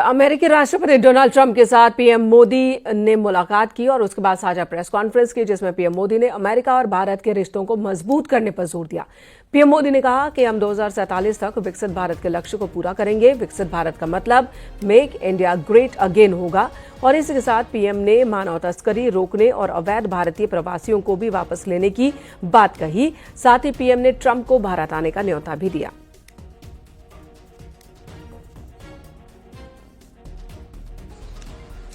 अमेरिकी राष्ट्रपति Donald Trump के साथ पीएम मोदी ने मुलाकात की और उसके बाद साझा प्रेस कॉन्फ्रेंस की, जिसमें पीएम मोदी ने अमेरिका और भारत के रिश्तों को मजबूत करने पर जोर दिया। पीएम मोदी ने कहा कि हम 2047 तक विकसित भारत के लक्ष्य को पूरा करेंगे। विकसित भारत का मतलब मेक इंडिया ग्रेट अगेन होगा। और इसी के साथ पीएम ने मानव तस्करी रोकने और अवैध भारतीय प्रवासियों को भी वापस लेने की बात कही। साथ ही पीएम ने ट्रंप को भारत आने का न्योता भी दिया।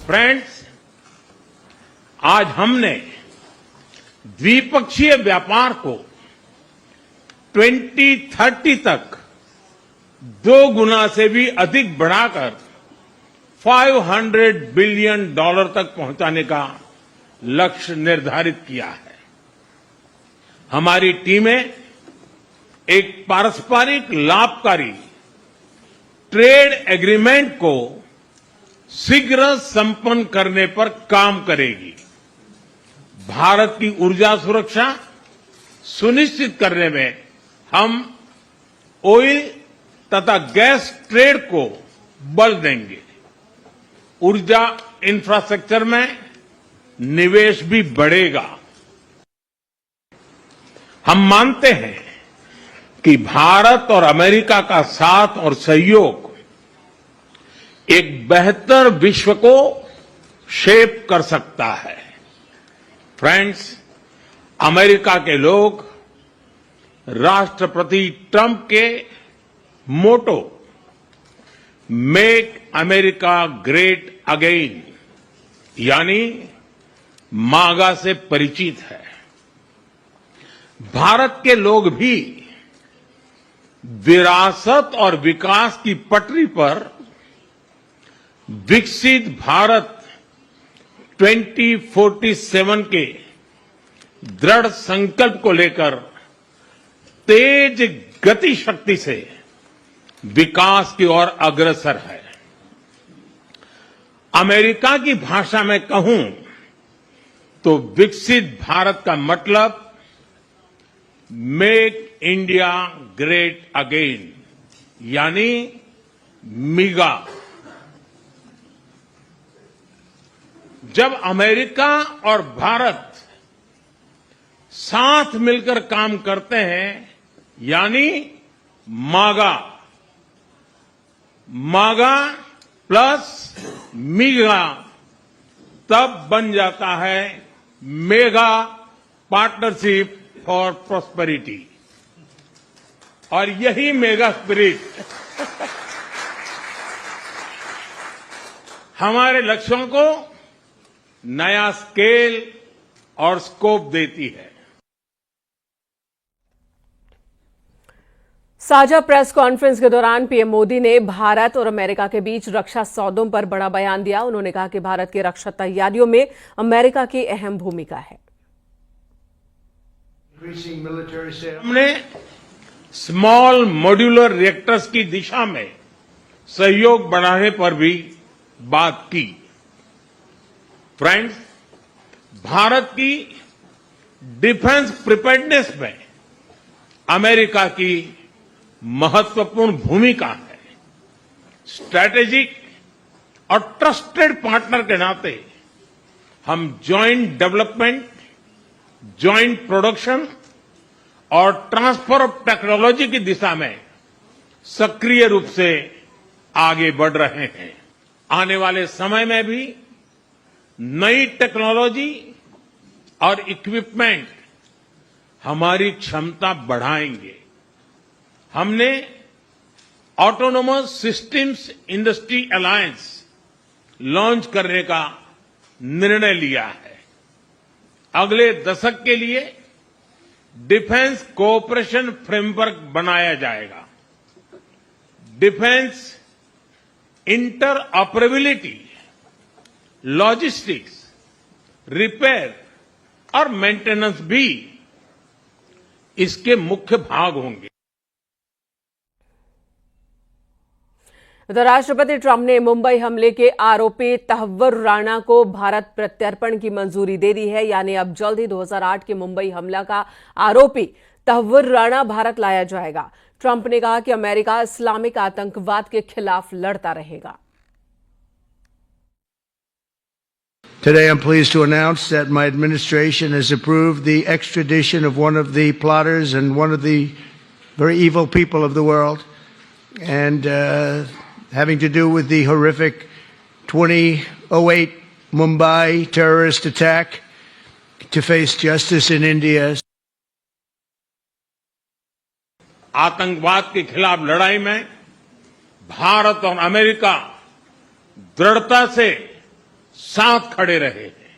फ्रेंड्स, आज हमने द्विपक्षीय व्यापार को 2030 तक 2 गुना से भी अधिक बढ़ाकर $500 बिलियन तक पहुंचाने का लक्ष्य निर्धारित किया है। हमारी टीमें एक पारस्परिक लाभकारी ट्रेड एग्रीमेंट को शीघ्र संपन्न करने पर काम करेगी। भारत की ऊर्जा सुरक्षा सुनिश्चित करने में हम ऑयल तथा गैस ट्रेड को बल देंगे। ऊर्जा इंफ्रास्ट्रक्चर में निवेश भी बढ़ेगा। हम मानते हैं कि भारत और अमेरिका का साथ और सहयोग एक बेहतर विश्व को शेप कर सकता है। फ्रेंड्स, अमेरिका के लोग राष्ट्रपति ट्रंप के मोटो मेक अमेरिका ग्रेट अगेन यानी मागा से परिचित है। भारत के लोग भी विरासत और विकास की पटरी पर विकसित भारत 2047 के दृढ़ संकल्प को लेकर तेज गति शक्ति से विकास की ओर अग्रसर है। अमेरिका की भाषा में कहूं तो विकसित भारत का मतलब मेक इंडिया ग्रेट अगेन यानी मिगा। जब अमेरिका और भारत साथ मिलकर काम करते हैं यानी मागा, मागा प्लस मिगा, तब बन जाता है मेगा पार्टनरशिप फॉर प्रॉस्पेरिटी। और यही मेगा स्पिरिट हमारे लक्ष्यों को नया स्केल और स्कोप देती है। साझा प्रेस कॉन्फ्रेंस के दौरान पीएम मोदी ने भारत और अमेरिका के बीच रक्षा सौदों पर बड़ा बयान दिया। उन्होंने कहा कि भारत की रक्षा तैयारियों में अमेरिका की अहम भूमिका है। हमने स्मॉल मॉड्यूलर रिएक्टर्स की दिशा में सहयोग बढ़ाने पर भी बात की। फ्रेंड्स, भारत की डिफेंस प्रिपेयर्डनेस में अमेरिका की महत्वपूर्ण भूमिका है। स्ट्रैटेजिक और ट्रस्टेड पार्टनर के नाते हम जॉइंट डेवलपमेंट, जॉइंट प्रोडक्शन और ट्रांसफर ऑफ टेक्नोलॉजी की दिशा में सक्रिय रूप से आगे बढ़ रहे हैं। आने वाले समय में भी नई टेक्नोलॉजी और इक्विपमेंट हमारी क्षमता बढ़ाएंगे। हमने autonomous systems industry alliance launch करने का निर्णय लिया है। अगले दशक के लिए डिफेंस कोऑपरेशन फ्रेमवर्क बनाया जाएगा। डिफेंस इंटरऑपरेबिलिटी, लॉजिस्टिक्स, रिपेयर और मेंटेनेंस भी इसके मुख्य भाग होंगे। राष्ट्रपति ट्रंप ने मुंबई हमले के आरोपी तहव्वुर राणा को भारत प्रत्यर्पण की मंजूरी दे दी है। यानी अब जल्द ही 2008 के मुंबई हमला का आरोपी तहव्वुर राणा भारत लाया जाएगा। ट्रंप ने कहा कि अमेरिका इस्लामिक आतंकवाद के खिलाफ लड़ता रहेगा। Today, I'm pleased to announce that my administration has approved the extradition of one of the plotters and one of the very evil people of the world, and having to do with the horrific 2008 Mumbai terrorist attack, to face justice in India. आतंकवाद के खिलाफ लड़ाई में भारत और America दृढ़ता से साथ खड़े रहे हैं।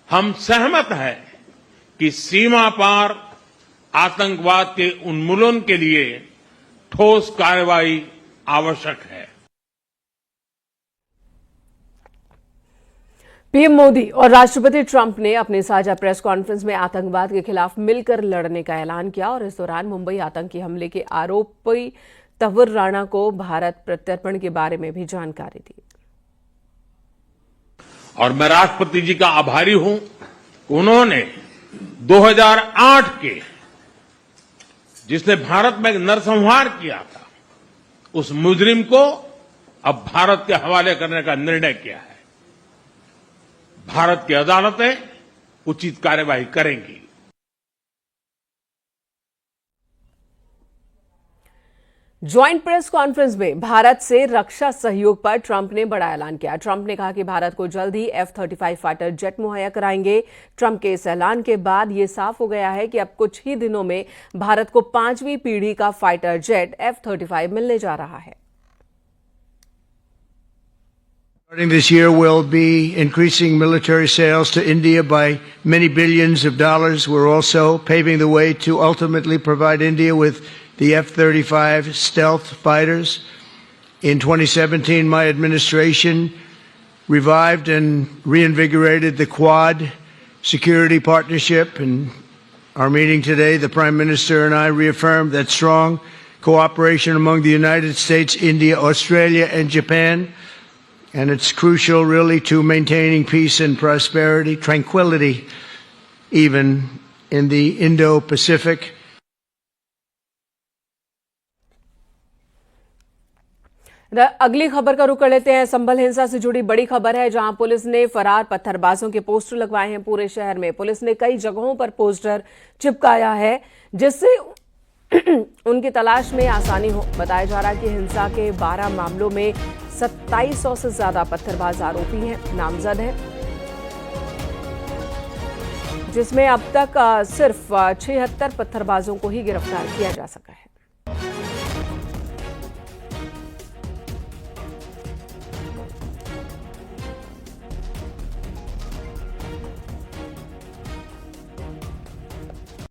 हम सहमत हैं कि सीमा पार आतंकवाद के उन्मूलन के लिए ठोस कार्रवाई आवश्यक है। पीएम मोदी और राष्ट्रपति ट्रंप ने अपनी साझा प्रेस कॉन्फ्रेंस में आतंकवाद के खिलाफ मिलकर लड़ने का ऐलान किया और इस दौरान मुंबई आतंकी हमले के आरोपी तंवर राणा को भारत प्रत्यर्पण के बारे में भी जानकारी दी। और मैं राष्ट्रपति जी का आभारी हूं, उन्होंने 2008 के जिसने भारत में नरसंहार किया था, उस मुजरिम को अब भारत के हवाले करने का निर्णय किया है। भारत की अदालतें उचित कार्यवाही करेंगी। ज्वाइंट प्रेस कॉन्फ्रेंस में भारत से रक्षा सहयोग पर ट्रंप ने बड़ा ऐलान किया। ट्रंप ने कहा कि भारत को जल्द ही F-35 फाइटर जेट मुहैया कराएंगे। ट्रंप के इस ऐलान के बाद यह साफ हो गया है कि अब कुछ ही दिनों में भारत को 5वीं पीढ़ी का फाइटर जेट F-35 मिलने जा रहा है। Starting this year, we'll be increasing military sales to India by many billions of dollars. We're also paving the way to ultimately provide India with the F-35 stealth fighters. In 2017, my administration revived and reinvigorated the Quad security partnership. In our meeting today, the Prime Minister and I reaffirmed that strong cooperation among the United States, India, Australia, and Japan. And it's crucial, really, to maintaining peace and prosperity, tranquility, even in the Indo-Pacific. अगली खबर का रुख कर लेते हैं। संभल हिंसा से जुड़ी बड़ी खबर है, जहां पुलिस ने फरार पत्थरबाजों के पोस्टर लगवाए हैं। पूरे शहर में पुलिस ने कई जगहों पर पोस्टर चिपकाया है, जिससे उनकी तलाश में आसानी हो। बताया जा रहा है कि हिंसा के 12 मामलों में 2700 से ज्यादा पत्थरबाज आरोपी हैं, नामजद हैं, जिसमें अब तक सिर्फ 76 पत्थरबाजों को ही गिरफ्तार किया जा सका है।